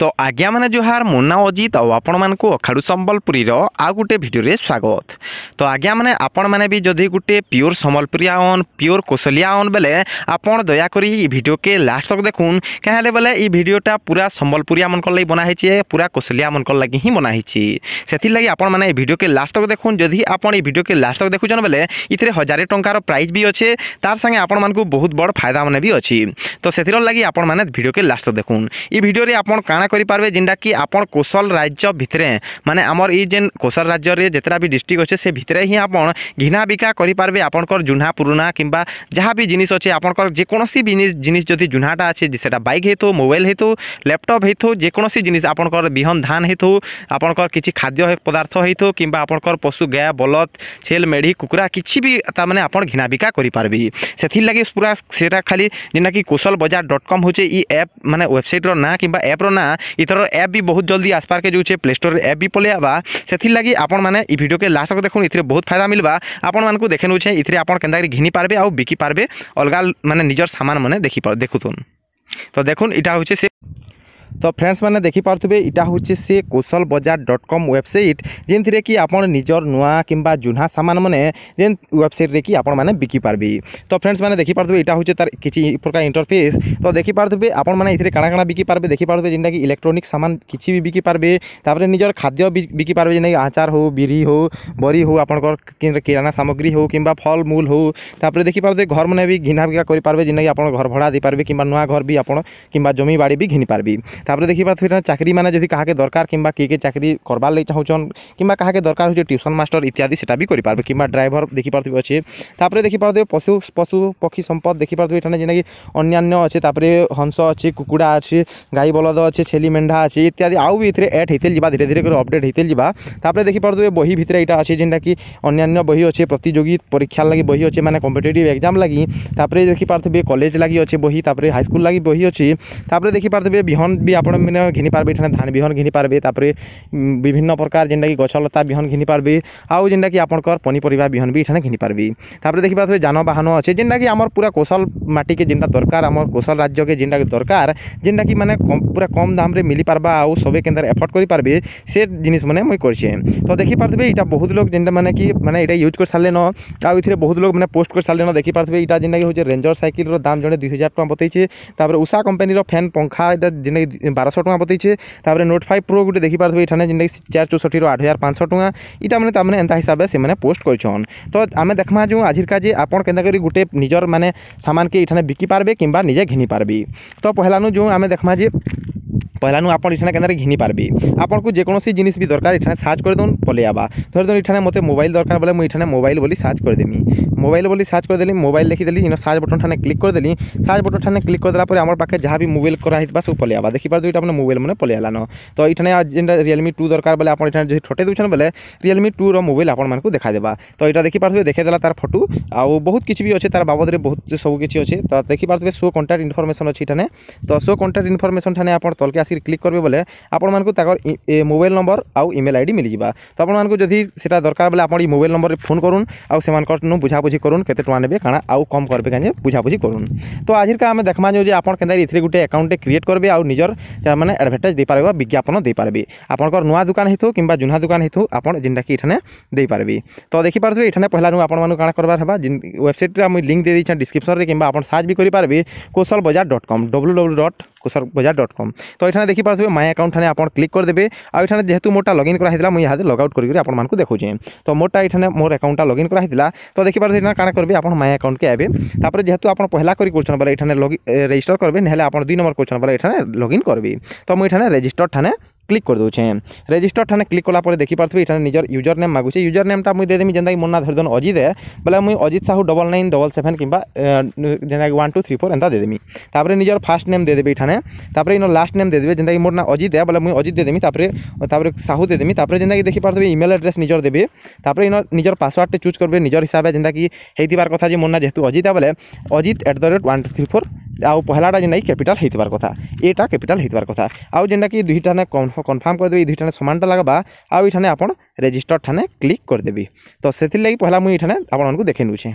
तो आज्ञा माने जोहार मुन्ना अजित और आपण मानक अखाड़ू संबलपुरी आउ गोटे भिडियो स्वागत। तो आज्ञा माने आपण माने भी जदि गोटे प्योर संबलपुरिया ऑन प्योर कोशलिया ऑन बेले आपण दयाकोरी ये भिडियो के लास्ट तक देखुन क्या बेले ये भिडियोटा पूरा संबलपुरिया मन लगी बनाई पूरा कोशलिया मन लगी ही बनाई से लगी आपण माने भिडियो के लास्ट तक देखुन। जदि आपण ये भिडियो के लास्ट तक देखुन बेले इथे 1000 टंकार प्राइज भी अच्छे तार संगे आपण मानक बहुत बड़ फायदा माने भी अच्छी। तो से लगी आपण माने भिडियो के लास्ट तक देखुन। ये भिडियो रे आपण काଣା करें जेनटा कि आपण कोशल राज्य भितर माने आमर ये जेन कोशल राज्य रे जितना भी डिस्ट्रिक्ट अच्छे से भितर ही आपण घिना बिका करें आपंकर जुना पुराना किंबा जहाँ भी जिनिस अच्छे आपंकर जेकोसी जिनिस जदि जुनाटा अच्छे से बाइक हेतु मोबाइल हेतु लैपटॉप हेतु जेकोसी जिनिस आपंकर बिहन धान हेतु आपंकर किसी खाद्य पदार्थ हेतु किंबा आपंकर पशु गाय बलद छेल मेढ़ी कुकुरा किसी भी ताने आप घिना बिका करें से लगी पूरा सेटा खाली जेना कि koshal.com हूँ ये ऐप माने वेबसाइट रो ना किंबा ऐप रो ना इतर ऐप भी बहुत जल्दी आसपार के जो प्ले स्टोर ऐप भी पलि आवा से लगी आपण मैंने ये वीडियो के लास्ट तक देखुन। इथे बहुत फायदा मिलवा आपण मानक देखे नौचे इथे आप घिनी पारबे आ बिकी पारबे अलग माने निजर सामान मैंने देखुन। तो देखुन इटा हूँ से तो फ्रेंड्स मैंने देखिपे इटा हूँ से koshal.com वेबसाइट जेन कि आप निजर नुआ किंबा जुना सामान मैंने जेन वेबसाइट रे कि आपण मैंने बिकी पारबे। तो फ्रेंड्स मैंने देखिपे इटा हूँ तार किसी प्रकार इंटरफेस। तो देखिपे आपण मैंने इथे काଣା काଣା बिकी पारबे देखिपे जेनटा कि इलेक्ट्रोनिक सामान किसी भी बिकी पारबे तापर निजर खाद्य बिकी पारबे जेना आचार हो बिरी हो बरी हो आपंकर किराना सामग्री हो किंबा फल मूल हो तापर देखिपे घर मैंने भी घिना बिका कर पारबे जेना कि आपण घर भड़ा दे पारबे किंबा नुआ घर भी आपण किंबा जमी बाड़ी भी घिनी पारबे। तापर देखिए चाकरी माने जदि कहा के दरकार किंबा किए चाकरी करबार लगी चाहून किंबा कहा के दरकार हो ट्यूशन मास्टर इत्यादि सेटा भी करि पारबे किंबा ड्राइवर देखिपे अच्छे। तापर देखिपे पशु पशु पक्षी संपद देखिपे एठाने जेना कि अन्यान्य अच्छे तापर हंस अच्छे कुकुड़ा अच्छे गाई बलद अच्छे छेली मेंढा अच्छे इत्यादि आउ भी इथे ऐड होते जा धीरे धीरे अपडेट होते जा। तापर देखिपे बही भितर यहाँ अच्छे जेनटा कि अन्यान्य बही अच्छे प्रतियोगी परीक्षा लगी बही अच्छे माने कॉम्पिटिटिव एग्जाम लगी तापर देखिपे कॉलेज लगी अच्छे बही तापर हाईस्कूल लगी बही अच्छे। तापर देखिपे बिहन भी आप घिनी पारबे एठाने धान बिहन घिनी पारबे तापर विभिन्न प्रकार जेनटा कि गछलता बिहन घिनी पारबे आउ जेनटा कि आपनकर पनीपरिया बिहन भी एठाने घिनी पारबे। तापर देखिपे जानवाहन अच्छे जेनटा कि आमर पूरा कोशल माटी के जेनटा दरकार आमर कोशल राज्य के जेनटा दरकार जेनटा कि माने पूरा कम दाम रे मिली पारबा आउ सबे केंदर एफोर्ड करि पारबे से जिनिस माने मुई करछे। तो देखि पारबे इटा बहुत लोग जेनटा माने कि माने इटा यूज कर सारले न आउ इथिरे बहुत लोग माने पोस्ट कर सारले न देखि पारबे इटा जेनटा कि होचे रेंजर साइकिल रो दाम जने 2000 टका बतैछे। तापर उषा कंपनी रो फैन पंखा इटा जेने 1200 टका बतैछे। तापर नोट 5 प्रो गुटे देखि पारबे इठाने जेनटा 464 रो 8500 टका इटा माने तामने एंता हिसाब से माने पोस्ट करछन। तो आमे देखमा जो आजिरका जे आपण केंदा करी गुटे निजर माने सामान के इठाने बिकी पारबे किंबा निजे घिनी पारबे। तो पहलानु जो आमे देखमा जे पहलानु आपण इठाने केंदा घिनी पारबे आपण को जेकोसी जिनिस भी दरकार इठाने सर्च कर दोन पले आबा धर दोन इठाने मते मोबाइल दरकार बोले मु इठाने मोबाइल बोली सर्च कर देमी मोबाइल बोली सर्च कर देली मोबाइल लिखि देली इन सर्च बटन ठाने क्लिक कर देली सर्च बटन ठाने क्लिक कर देला पर हमर पाखे जहाँ भी मोबाइल करा हितबा सब पले आबा देखि पार दुईटा माने मोबाइल माने पले आलानो। तो इठाने जेनटा Realme 2 दरकार बोले आपण इठाने जे छोटे दुछन बोले Realme 2 रो मोबाइल आपण मानकु देखा देबा। तो इटा देखि पारबे देखे देला तार फोटो आ बहुत किछि भी अछि तार बाबद रे बहुत सब किछि अछि। तो देखि पारबे शो कांटेक्ट इन्फॉर्मेशन अछि इठाने। तो शो कांटेक्ट इन्फॉर्मेशन ठाने आपण तलके आसी क्लिक करबे बोले आपण मानकु ताकर मोबाइल नंबर आउ ईमेल आईडी मिल जिबा। तो आपण मानकु जदि सेटा दरकार बोले आपण ई मोबाइल नंबर रे फोन करूँ आउ सेमान करनु बुझा बुझी करूँ केते टका नेबे काना आउ कम करबे काजे बुझा बुझी करूँ। तो आजिर का आमे देखमा जो जे आपण केंदा इथरे गुटे अकाउंट क्रिएट करबे आउ निजर माने एडवर्टाइज दे पारबे विज्ञापन दे पारबे आपनकर नुआ दुकान हेतु किंबा जुना दुकान हेतु आपण जेनटा कि इठाने दे पारबे। तो देखि पारबे इठाने पहला नु आपण मानु काना करबार हबा वेबसाइट रे हम लिंक दे दै छ डिस्क्रिप्शन रे किंबा आपण सर्च भी करि पारबे koshal.com www.koshal.com। तो इठाने देखि पारबे माय अकाउंट ठाने आपण क्लिक कर देबे आ इठाने जेहेतु मोटा लॉगिन करा हितला मुई यादे लॉग आउट करि आपण मानकु देखौचे। तो मोटा इठाने मोर अकाउंट लॉगिन करा हितला तो देखि पारबे इठाने काना करबे आपण माय अकाउंट के आबे तापर जेहेतु आपण पहला करि करछन बले इठाने रजिस्टर करबे नहले आपण 2 नंबर करछन बले इठाने लॉगिन करबे। तो मुई इठाने रजिस्टर ठाने क्लिक कर दूचे रजिस्टर ठाने क्लिक कला पर देखि पारथबे इठाने निजर यूजर नेम मागुचे यूजर नेम टा मुई दे देमी जेंदा कि मोर ना धर दन अजित है बोले मुई अजित साहू 9977 किंबा जेंदा कि 1234 एंता दे देमी। तापर निजर फर्स्ट नेम दे देबे इठाने तापर इन लास्ट नेम दे देबे जेंदा कि मोर ना अजित है बोले मुई अजित दे देमी तापर साहू दे देमी। तापर जेंदा कि देखि पारथबे ईमेल एड्रेस निजर देबे तापर इन निजर पासवर्ड टे चूज करबे निजर हिसाब से जेंदा कि हेतिबार कथा जे मोर ना जेहेतु अजित है बोले अजित@1234 आउ पहलाटा जेंदा कि कैपिटल हेतिबार कथा एटा कैपिटल हेतिबार कथा आउ जेंदा कि दुईटा ने कन्फर्म कर देबे दुईटा समानटा लगबा आउ इठाने आपण रजिस्टर ठाने क्लिक कर देबी। तो सेथिर लागि पहला मुई इठाने आपण मानकु देखै नुछे।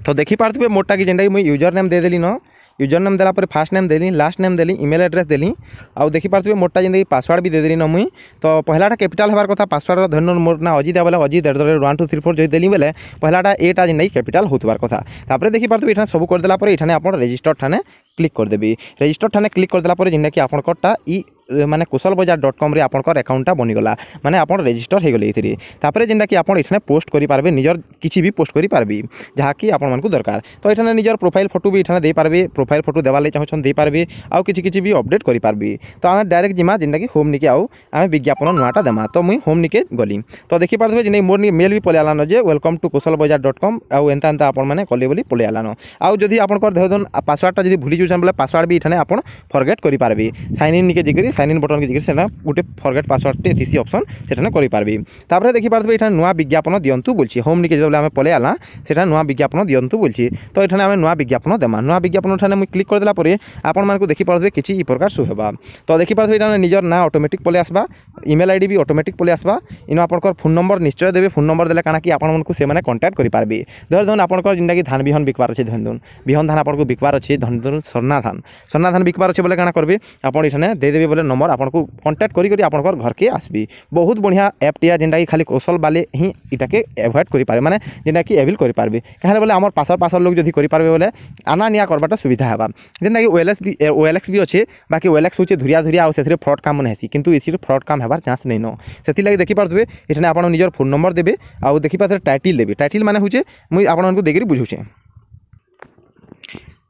तो देखि पारथबे मोटा कि जेंदा कि मुई यूजर नेम दे देली न यूजर नेम देला पर फास्ट नेम देली लास्ट नेम देली ईमेल एड्रेस देली आउ देखि पारथबे मोटा जिंदगी पासवर्ड भी दे देली न मुई तो पहलाटा कैपिटल हेबार कथा पासवर्ड धरन मोर ना अजित बोले अजित 1 2 3 4 जो देली बेले पहलाटा एटा जिंदगी कैपिटल होतबार कथा तापर देखि पारथबे इठाने सब कर देला पर इठाने आपण रजिस्टर ठाने क्लिक कर देबी रजिस्टर ठाने क्लिक कर देला पर जिंदा कि आपनकटा ई माने kosalbajar.com रे आपनकर अकाउंटटा बनिगला माने आपन रजिस्टर हे गले इथिरे तापर जिंदा कि आपन इठाने पोस्ट करि पारबे निजर किछि भी पोस्ट करि पारबी जहा कि आपन मानकु दरकार तो इठाने निजर प्रोफाइल फोटो भी इठाने दे पारबे प्रोफाइल फोटो देवा ले चाहछन दे पारबे आउ किछि भी अपडेट करि पारबी तो आमे डायरेक्ट जिमा जिंदा कि होम निके आउ आमे विज्ञापन नुआटा देमा तो मुई होम निके गली तो देखि पारबे जिने मोर नि मेल भी पले आलानो जे वेलकम टू kosalbajar.com आउ एंता एंता आपन माने कले बोली पले आलानो आउ जदी आपनकर देहदन पासवर्डटा जदी भूली जुछन बोले पासवर्ड भी इठाने आपन फॉरगेट करि पारबे साइन इन निके जिकरी साइन इन बटन के जिकरी सेना गुटे फॉरगेट पासवर्ड टे थिसी ऑप्शन सेठाने करि पारबे तापर देखि पारबे इठाने नुआ विज्ञापन दियंतु बोलछि होम निके जबले आमे पले आला सेठा नुआ विज्ञापन दियंतु बोलछि तो इठाने आमे नुआ विज्ञापन देमा नुआ विज्ञापन उठाने मुई क्लिक कर देला परे आपन मानको देखि पारबे किछि ई प्रकार शो हेबा तो देखि पारबे इठाने निजर ना ऑटोमेटिक पले आसबा ईमेल आईडी भी ऑटोमेटिक पले आसबा इनो आपनकर फोन नंबर निश्चय देबे फोन नंबर देले काना कि आपन मानको से माने कांटेक्ट करि पारबे धर आपनकर जिंदा कि धान बिहन बिकबार अछि धन बिहन धान आपनको बिकबार अछि धन सरना धान बिकबार अछि बोले काना करबे आपन इठाने दे देबे बोले नंबर आपनको कांटेक्ट करि आपनकर घर के आसबी बहुत बढ़िया ऐप टिया जिंदा कि खाली कौशल वाले ही इटाके एवॉइड करि पारे माने जिंदा कि एविल करि पारबे कहले बोले हमर पासर लोग जदी करि पारबे बोले आना निया करबाटा सुविधा हेबा जिंदा कि ओएलएक्स भी अछि बाकी ओएलएक्स होचे धुरिया आउ सेथरे फ्रॉड काम मन हेसी किंतु इसिर फ्रॉड काम हेबार चांस नै न सेति लागि देखि पारथबे इठाने आपन निजर फोन नंबर देबे आउ देखि पाथरे टाइटल देबे टाइटल माने होचे मुई आपन मानको देगिरि बुझुचे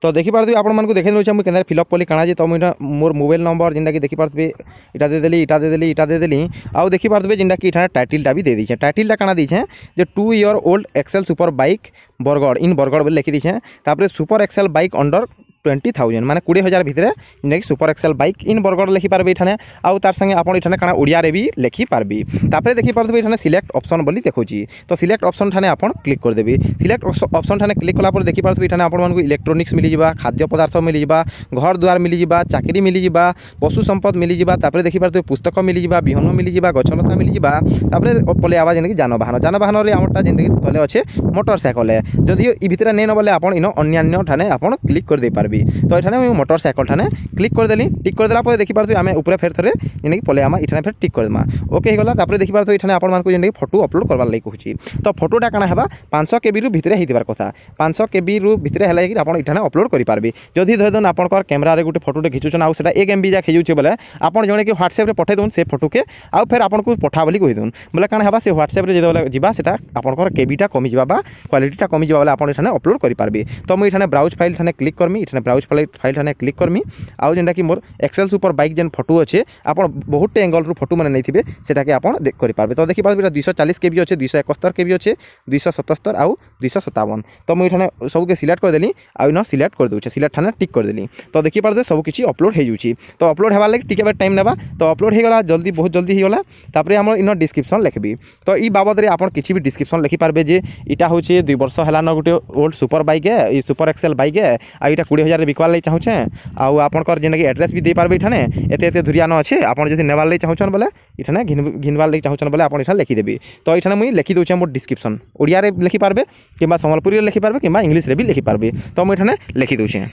तो देखि पारथबे आपन मानको देखे नोचा मुई केनर फिलअप कली काना जे तो मुई मोर मोबाइल नंबर जिंदा कि देखि पारथबे इटा दे देली आउ देखि पारथबे जिंदा कि इठाने टाइटलटा भी दे दिछे टाइटलटा काना दिछे जे 2 year old XL super bike Bargarh in Bargarh बोले लिखि दिछे तापर सुपर एक्सेल बाइक अंडर 20,000 माने 20,000 भितरे जिंदा कि सुपर एक्सेल बाइक इन बरगड़ लिखि पारबे इठाने आउ तार संगे आपन इठाने काना ओडिया रे भी लिखि पारबी तापर देखि पारथबे इठाने सिलेक्ट ऑप्शन बोली देखौची तो सिलेक्ट ऑप्शन ठाने आपन क्लिक कर देबी सिलेक्ट ऑप्शन ठाने क्लिक कला पर देखि पारथबे इठाने आपन मानको इलेक्ट्रॉनिक्स मिली जिबा खाद्य पदार्थ मिली जिबा घर द्वार मिली जिबा चाकरी मिली जिबा पशु संपद मिली जिबा तापर देखि पारथबे पुस्तक मिली जिबा बिहन मिली जिबा गछलता मिली जिबा तापर पले आवा जिंदगी जानवाहन रे हमरटा जिंदगी तले अच्छे मोटरसाइकल जदि ई भितरे नै न बोले आपन इनो अन्य ठाने आपन क्लिक कर दे पारबी तो इठाने मोटरसाइकल ठाने क्लिक कर देली टिक कर देला पर देखि पारथबे आमे ऊपर फेर थरे जिंदगी पले आमा इठाने फेर टिक कर देमा ओके हे गला तापर देखि पारथबे इठाने आपन मानको जिंदगी फोटो अपलोड करबार लागि कहूची तो फोटोटा काना हेबा 500 केबी रु भितरे हेतिबार कथा 500 केबी रु भितरे हला कि आपन इठाने अपलोड करि पारबे जदि धरदन आपनकर कैमरा रे गुटे फोटोटे खिचुछन आउ सेटा 1 MB जा खिचुछे बोले आपन जणे कि व्हाट्सएप रे पठे दोन से फोटो के आउ फेर आपन को पठा बोली कहि दोन बोले काना हेबा से व्हाट्सएप रे जेदे जिबा सेटा आपनकर केबीटा कमी जिबा बा क्वालिटीटा कमी जिबा बोले आपन इठाने अपलोड करि पारबे तो मैं इठाने ब्राउज फाइल ठाने क्लिक करमी इठाने ब्राउज फाइल ठाने क्लिक करमी आउ जेंटा कि मोर एक्सेल सुपर बाइक जेन फोटो अच्छे आपन बहुत एंगल रु फोटो माने नैथिबे सेटा के आपन देख करि पारबे तो देखि पारबे 240 केबी अच्छे 271 केबी अच्छे 277 आउ 257 तो मैं इठाने सब के सिलेक्ट कर देली आउ न सिलेक्ट कर दोछे सिलेक्ट ठाने टिक कर देली तो देखि पारबे सब किछि अपलोड हे जुछि तो अपलोड हेबा लागि टिके टाइम नेबा तो अपलोड हे गला जल्दी बहुत जल्दी हे गला तापर हमर इन डिस्क्रिप्शन लिखबी तो ई बाबद रे आपन किछि भी डिस्क्रिप्शन लिखि पारबे जे इटा होचे 2 वर्ष हला न गुटे ओल्ड सुपर बाइक है ई सुपर एक्सेल बाइक है आ इटा 20,000 रे बिकवा लागि चाहूछे आउ आपनकर जेना कि एड्रेस भी दे पारबे इठाने एते धुरिया न अच्छे आपन जदि नेबार लागि चाहूछन बोले इठाने घिनबार लागि चाहूछन बोले आपन इठा लिखि देबी तो इठाने मुई लिखि दोछे मोर डिस्क्रिप्शन ओडिया रे लिखि पारबे किबा संबलपुरी रे लिखि पारबे किबा इंग्लिश रे भी लिखि पारबे तो मुई इठाने लिखि दोछे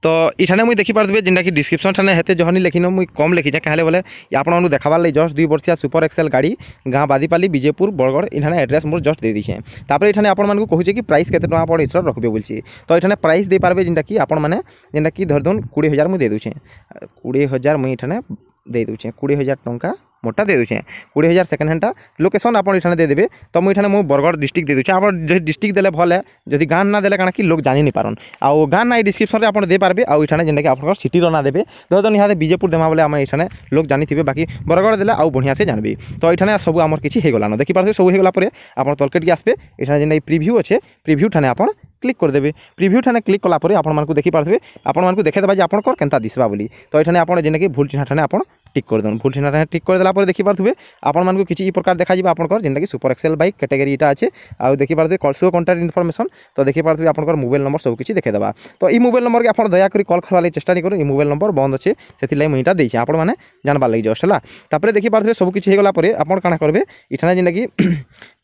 तो इठाने मुई देखि पारबे जिंदा कि डिस्क्रिप्शन ठाने हेते जहनी लिखिन मुई कम लिखि जे कहले बोले आपन मानु देखाबार लागि जस्ट 2 वर्षिया सुपर एक्सेल गाड़ी गाँ बादीपाली विजयपुर बरगड़ इठाने एड्रेस मोर जस्ट दे दिछे तापर इठाने आपन मानको कहूचे कि प्राइस केते टका आपन इथर रखबे बोलछि तो इठाने प्राइस दे पारबे जिंदा कि आपन माने जिंदा कि धरदन 20,000 मुई दे दोछे 20,000 मुई इठाने दे दोछे 20,000 टंका मोटा दे दोछे 20,000 सेकेंड हैंडटा लोकेशन आपन इठाने दे देबे तो मुई इठाने मु बरगड़ डिस्ट्रिक्ट दे दोछे आपन जे डिस्ट्रिक्ट देले भले जदि गान ना देले काना कि लोग जानि नि पारन आ गान ना डिस्क्रिप्शन रे आपन दे पारबे आ इठाने जेंदा कि आपन सिटी रो ना देबे धरदन इहादे विजयपुर देमा बोले हम इठाने लोग जानि थिबे बाकी बरगड़ देले आ बढ़िया से जानबे तो इठाने सब हमर किछि हे गलानो देखि पारबे सब हे गला परे आपन तलकेट के आसबे इठाने जेंदा प्रीव्यू अच्छे प्रीव्यू ठाने आपन क्लिक कर देबे प्रीव्यू ठाने क्लिक कला परे आपन मानको देखि पारबे आपन मानको देखे देबा जे आपन कर केनता दिसबा बोली तो इठाने आपन जेना कि भूल चिन्ह ठाने आपन टिक कर दन भूल चिन्ह ठाने टिक कर देला परे देखि पारथबे आपन मानको किछि ई प्रकार देखा जिबा आपन कर जेना कि सुपर एक्सेल बाइक कैटेगरी इटा अच्छे आ देखि पारथबे कॉल्सो कांटेक्ट इन्फॉर्मेशन तो देखि पारथबे आपन कर मोबाइल नंबर सब किछि देखे देबा तो ई मोबाइल नंबर के आपन दया करी कॉल करबा लागि चेष्टा नि करू ई मोबाइल नंबर बंद अच्छे सेति लाई मुइटा देछि आपन माने जानबा लागि जस्ट हला तापर देखि पारथबे सब किछि हे गला परे आपन काना करबे इठाने जेना कि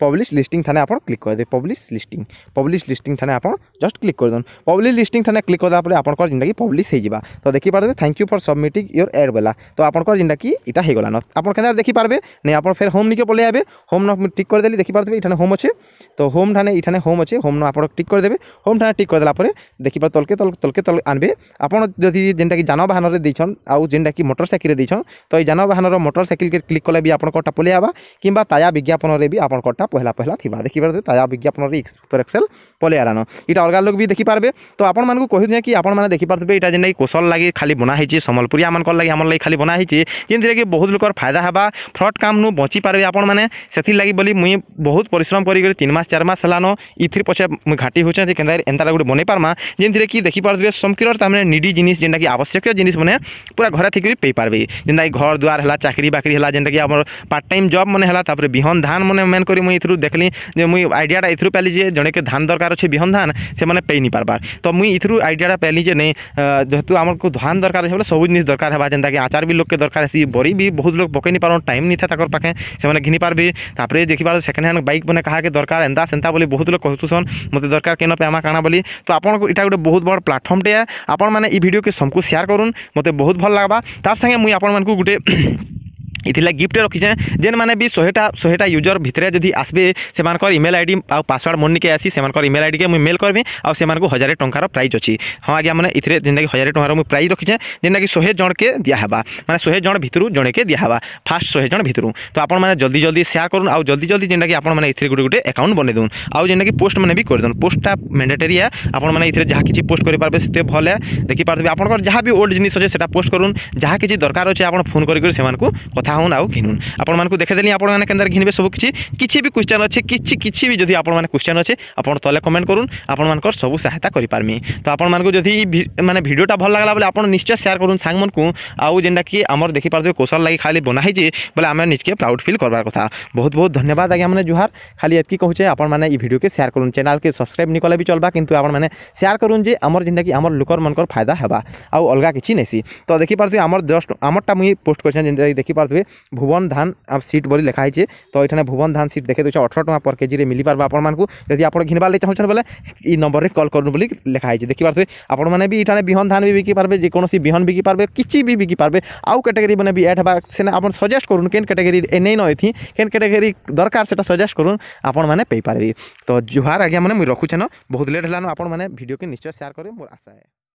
पब्लिश लिस्टिंग ठाने आपन क्लिक कर दे पब्लिश लिस्टिंग ठाने आपन जस्ट क्लिक कर दन पब्लिक लिस्टिंग ठाने क्लिक करदा परे आपनकर जेनटा कि पब्लिश हो जावा तो देखि पारबे thank you for submitting your ad बोला तो आपनकर जेनटा कि इटा हे गला न आपन केना देखि पारबे नै आपन फिर होम निके पले आबे होम न टिक कर देली देखि पारबे इठाने होम अच्छे तो होम ठाने इठाने होम अच्छे होम न आपन टिक कर देबे होम ठाने टिक कर देला परे देखि पार तलके आनबे आपन जदि जेनटा कि जानवाहन रे दैछन आउ जेनटा कि मोटरसाइकिल रे दैछन तो ई जानवाहन रो मोटरसाइकिल के क्लिक कले भी आपन कोटा पले आबा किंबा ताया विज्ञापन रे भी आपन कोटा पहला थिबा देखि पारबे ताया विज्ञापन रे सुपर एक्सेल पले आरानो इटा अलगा लोग भी देखि पारबे तो आपन मान को कहि कि आपन माने देखि पारबे इटा जेनटा कि कोशल लागि खाली बना हिची संबलपुरिया मान कर लागि हमर लागि खाली बना हिची जेनथिरे कि बहुत लोकर फायदा हेबा फ्रॉड काम नु बची पारबे आपन माने सेथि लागि बोली मुई बहुत परिश्रम करी 3 मास 4 मास हलानो इथिर पछे मुई घाटी होचे जे केंदा एंता गुड बने पारमा जेनथिरे कि देखि पारबे समकिरर तामने निडी जिनिस जेनटा कि आवश्यक जिनिस माने पूरा घर थिकरी पे पारबे जेनटा कि घर द्वार हला चाकरी बाकरी हला जेनटा कि हमर पार्ट टाइम जॉब माने हला तापर बिहन धान माने मेन करी मुई इथरु देखली जे मुई आइडियाटा इथरु पाली जे जणे के धान दरकार अछि बिहन धान से माने पे नि पारबार तो मुई इथरु आइडियाटा पाली जे नै जेतु हमर को धान दरकार है सब जिनिस दरकार है जेनटा कि आचार भी लोग के दरकार है बरी भी बहुत लोग पकई नि पारन टाइम नि था ताकर पाखे से माने घिनि पारबे तापर देखि पार सेकंड हैंड बाइक बने कहा के दरकार एंदा सेंता बोली बहुत लोग कहतुसन मते दरकार केन पे आमा काना बोली तो आपन को इटा गोटे बहुत बड़ प्लेटफॉर्म टे आपन माने ई वीडियो के सबको शेयर करूँ मते बहुत भल लागबा तार संगे मुई आपन मान को गुटे इथिला गिफ्ट रखीचे जेन माने भी 100टा यूजर भितरे जदि आसबे से मानकर ईमेल आईडी आ पासवर्ड मन के आसी से मानकर ईमेल आईडी के मुई मेल करबी आ से मानको 1000 टंकार प्राइज अछि हां आज्ञा माने इथिरे जेनटा कि 1000 टंकार मुई प्राइज रखीचे जेनटा कि 100 जण के दिया हेबा माने 100 जण भितरु जणे के दिया हेबा फास्ट 100 जण भितरु तो आपन माने जल्दी जल्दी शेयर करूँ आ जल्दी जल्दी जेनटा कि आपन माने इथिरे गुटे अकाउंट बने दून आ जेनटा कि पोस्ट माने भी कर दून पोस्टटा मैंडेटरी है आपन माने इथिरे जहा किछि पोस्ट करि पारबे सेते भले देखि पारबे आपन जहा भी ओल्ड जिनिस अछि सेटा पोस्ट करूँ जहा किछि दरकार अछि आपन फोन करि से मानको कथा होन आ घिनुन आपण मानकु देखे देली आपण माने केंदर घिनबे सब किछि भी क्वेश्चन अछि किछि भी जदि आपण माने क्वेश्चन अछि आपण तले कमेंट करूँ आपण मानकर सब सहायता करि पारमी तो आपण मानकु जदि माने वीडियोटा भल लागला बोले आपण निश्चय शेयर करूँ सांग मनकु आउ जेंडा कि हमर देखि पारबे कोशल लागि खाली बना हिजे बोले आमे निजके प्राउड फील करबार कथा बहुत बहुत धन्यवाद आज्ञा माने जुहार खाली एतकी कहूचे आपण माने ई वीडियो के शेयर करूँ चैनल के सब्सक्राइब नि कले भी चलबा किंतु आपण माने शेयर करूँ जे हमर जेंडा कि हमर लोकर मनकर फायदा हेबा आउ अलगा किछि नेसी तो देखि पारबे हमर जस्ट हमरटा मुई पोस्ट करछन जेंडा देखि पारबे भुवन धान अब सीट बोली लिखाई है तो ये भुवन धान सीट देखे दे 18 टका पर केजी मिल पार आपण मानकु यदि आप घिनबार ले चाहछन बोले ई नंबर रे कॉल करू बोली लिखाई है देखि पारबे आपण माने भी इठाने बिहन धान भी बिकी पारबे जे कोनोसी बिहन बिकी पारबे किछि भी बिकी पारबे आउ कैटेगरी बने भी ऐड हेबा से आपण सजेस्ट करूँ केन कैटेगरी एनै न एथि केन कैटेगरी दरकार सेटा सजेस्ट करूँ आपण माने पे पारबे तो जुहार आज्ञा माने मुई रखुछन बहुत लेट हलानो आपण माने वीडियो के निश्चय शेयर करे मोर आशा है।